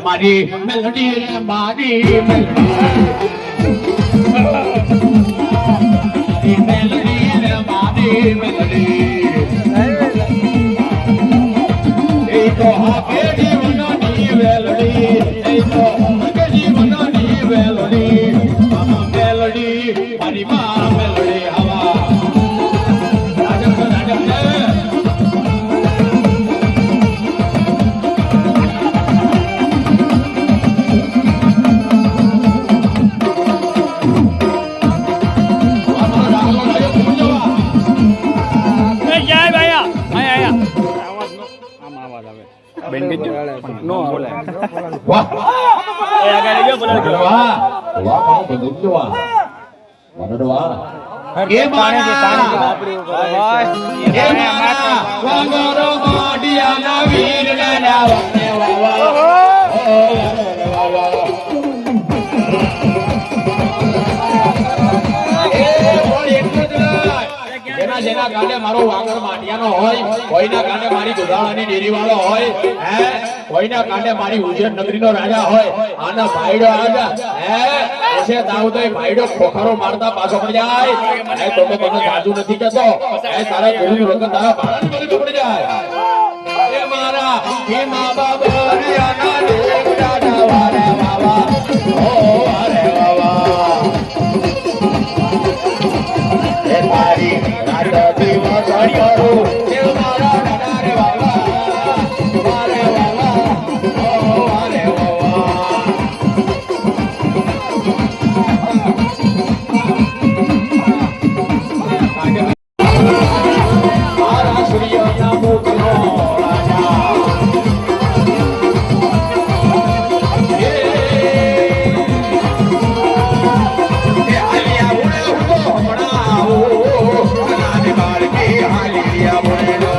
મારી મેલડી રે મારી મેલડી રે મારી મેલડી એ તો આપે જીવનની વેલડી એ તો આપે જીવનની વેલડી મેલડી મારી માં મેલડી હવા રાજમ નો બોલે વાહ એ આગળ જો બોલે વાહ વાહ બધું જો વાહ વાહ એ મારા એ મારા વાગરો માડિયાના વીરના નાવને વાહ જેના ગાડે મારો વાગર માટિયાનો હોય, કોઈના ગાડે મારી દુધાળાની ડેરીવાળો હોય, હે કોઈના ગાડે મારી ઉજ્જૈન નગરીનો રાજા હોય, આના ભાઈડો આજા હે એસે દાઉદ એ ભાઈડો ખોખરો મારતા પાછો પડી જાય એ તો મને જાજુ નથી કહેતો એ તારા ગુરુની વખત તારા બાળાની બલી પડી જાય એ મારા હે મા બાબા હરિયાના દેવ રાજા વારે બાબા ઓ વારે બાબા એ તારી રાત દિવસ કરું દેવ મારા દાદા રે બાબા વારે બાબા ઓ વારે બાબા મારા સૂર્યના મુખનો રાજા એ આલિયા ઉડે ઉડો હમણાં નાની બાળકી આલિયા ઉડેલો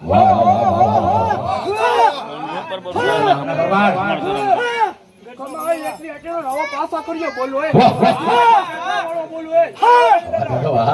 વાહ વાહ, વાહ.